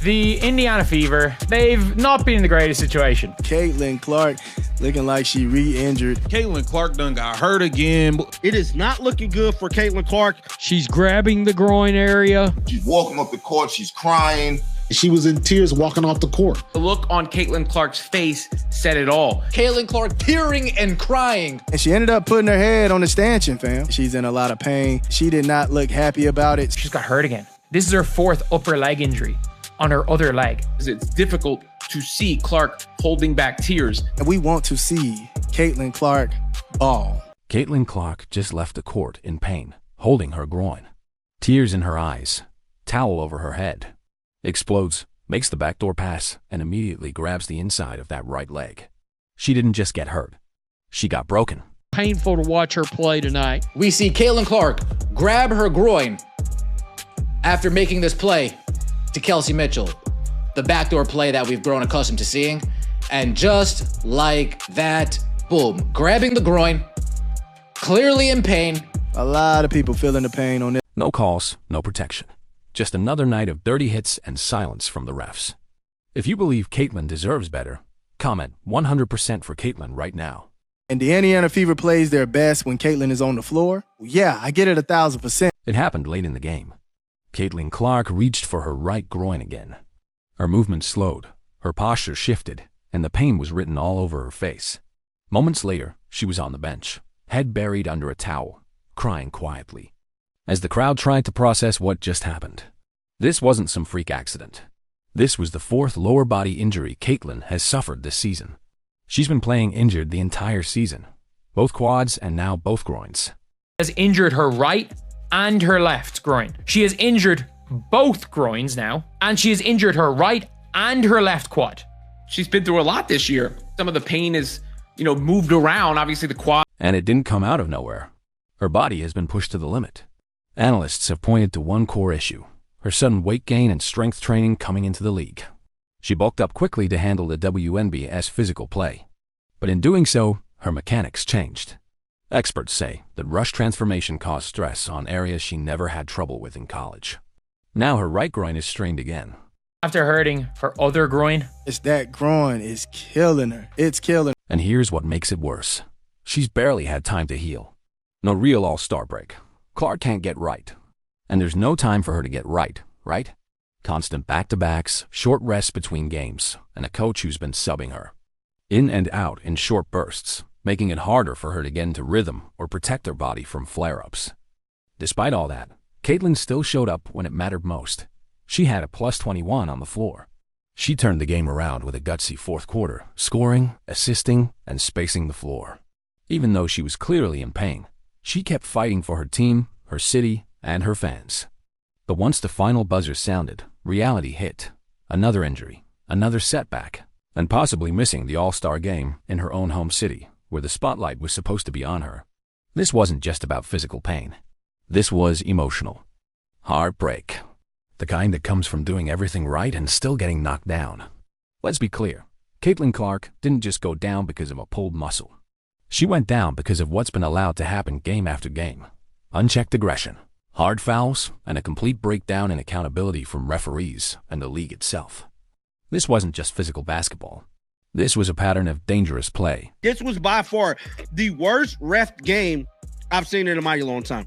The Indiana Fever, they've not been in the greatest situation. Caitlin Clark looking like she re-injured. Caitlin Clark done got hurt again. It is not looking good for Caitlin Clark. She's grabbing the groin area. She's walking up the court. She's crying. She was in tears walking off the court. The look on Caitlin Clark's face said it all. Caitlin Clark tearing and crying. And she ended up putting her head on the stanchion, fam. She's in a lot of pain. She did not look happy about it. She's got hurt again. This is her fourth upper leg injury on her other leg. It's difficult to see Clark holding back tears. And we want to see Caitlin Clark ball. Caitlin Clark just left the court in pain, holding her groin. Tears in her eyes, towel over her head. Explodes, makes the backdoor pass, and immediately grabs the inside of that right leg. She didn't just get hurt. She got broken. Painful to watch her play tonight. We see Caitlin Clark grab her groin after making this play to Kelsey Mitchell, the backdoor play that we've grown accustomed to seeing. And just like that, boom, grabbing the groin, clearly in pain. A lot of people feeling the pain on this. No calls, no protection. Just another night of dirty hits and silence from the refs. If you believe Caitlin deserves better, comment 100% for Caitlin right now. And the Indiana Fever plays their best when Caitlin is on the floor. Yeah, I get it 1,000%. It happened late in the game. Caitlin Clark reached for her right groin again. Her movement slowed, her posture shifted, and the pain was written all over her face. Moments later, she was on the bench, head buried under a towel, crying quietly. As the crowd tried to process what just happened. This wasn't some freak accident. This was the fourth lower body injury Caitlin has suffered this season. She's been playing injured the entire season, both quads and now both groins. Has injured her right and her left groin. She has injured both groins now, and she has injured her right and her left quad. She's been through a lot this year. Some of the pain is, moved around, obviously the quad. And it didn't come out of nowhere. Her body has been pushed to the limit. Analysts have pointed to one core issue, her sudden weight gain and strength training coming into the league. She bulked up quickly to handle the WNBA's physical play. But in doing so, her mechanics changed. Experts say that rush transformation caused stress on areas she never had trouble with in college. Now her right groin is strained again. After hurting her other groin. It's that groin is killing her. It's killing her. And here's what makes it worse. She's barely had time to heal. No real all-star break. Clark can't get right. And there's no time for her to get right? Constant back-to-backs, short rests between games, and a coach who's been subbing her. In and out in short bursts, making it harder for her to get into rhythm or protect her body from flare-ups. Despite all that, Caitlin still showed up when it mattered most. She had a plus 21 on the floor. She turned the game around with a gutsy fourth quarter, scoring, assisting, and spacing the floor. Even though she was clearly in pain, she kept fighting for her team, her city, and her fans. But once the final buzzer sounded, reality hit. Another injury, another setback, and possibly missing the All-Star game in her own home city, where the spotlight was supposed to be on her. This wasn't just about physical pain. This was emotional. Heartbreak. The kind that comes from doing everything right and still getting knocked down. Let's be clear. Caitlin Clark didn't just go down because of a pulled muscle. She went down because of what's been allowed to happen game after game. Unchecked aggression, hard fouls, and a complete breakdown in accountability from referees and the league itself. This wasn't just physical basketball. This was a pattern of dangerous play. This was by far the worst ref game I've seen in a mighty long time.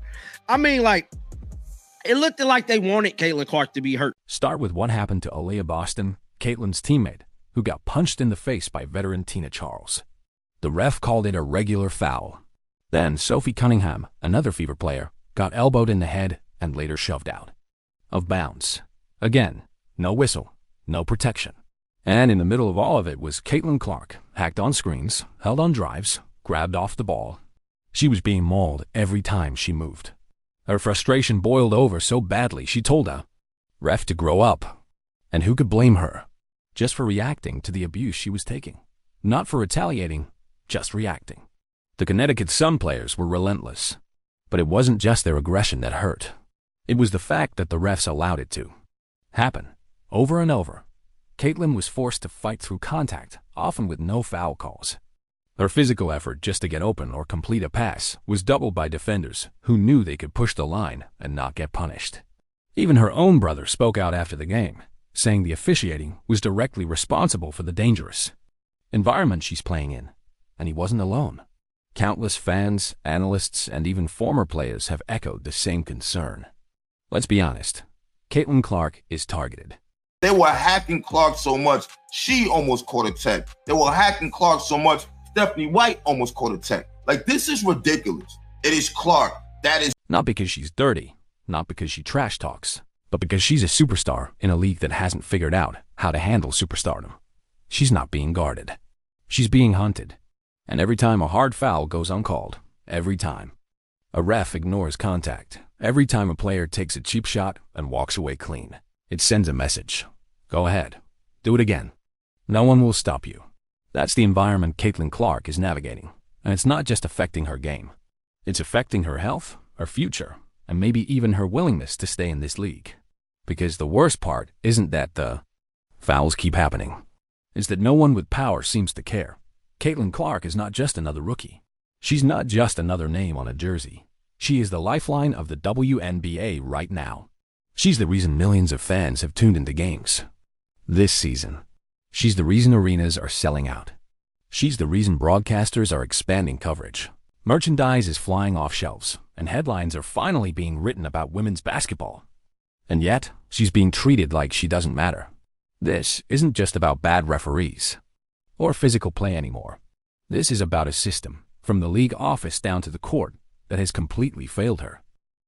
It looked like they wanted Caitlin Clark to be hurt. Start with what happened to Aliyah Boston, Caitlin's teammate, who got punched in the face by veteran Tina Charles. The ref called it a regular foul. Then Sophie Cunningham, another Fever player, got elbowed in the head and later shoved out of bounds. Again, no whistle, no protection. And in the middle of all of it was Caitlin Clark, hacked on screens, held on drives, grabbed off the ball. She was being mauled every time she moved. Her frustration boiled over so badly she told a ref to grow up. And who could blame her? Just for reacting to the abuse she was taking. Not for retaliating, just reacting. The Connecticut Sun players were relentless. But it wasn't just their aggression that hurt. It was the fact that the refs allowed it to happen over and over. Caitlin was forced to fight through contact, often with no foul calls. Her physical effort just to get open or complete a pass was doubled by defenders who knew they could push the line and not get punished. Even her own brother spoke out after the game, saying the officiating was directly responsible for the dangerous environment she's playing in, and he wasn't alone. Countless fans, analysts, and even former players have echoed the same concern. Let's be honest, Caitlin Clark is targeted. They were hacking Clark so much, she almost caught a tech. They were hacking Clark so much, Stephanie White almost caught a tech. Like, this is ridiculous. It is Clark. That is Not because she's dirty, not because she trash talks, but because she's a superstar in a league that hasn't figured out how to handle superstardom. She's not being guarded. She's being hunted. And every time a hard foul goes uncalled, every time a ref ignores contact, every time a player takes a cheap shot and walks away clean, it sends a message. Go ahead. Do it again. No one will stop you. That's the environment Caitlin Clark is navigating. And it's not just affecting her game. It's affecting her health, her future, and maybe even her willingness to stay in this league. Because the worst part isn't that the fouls keep happening. It's that no one with power seems to care. Caitlin Clark is not just another rookie. She's not just another name on a jersey. She is the lifeline of the WNBA right now. She's the reason millions of fans have tuned into games this season. She's the reason arenas are selling out. She's the reason broadcasters are expanding coverage. Merchandise is flying off shelves, and headlines are finally being written about women's basketball. And yet, she's being treated like she doesn't matter. This isn't just about bad referees or physical play anymore. This is about a system, from the league office down to the court, that has completely failed her.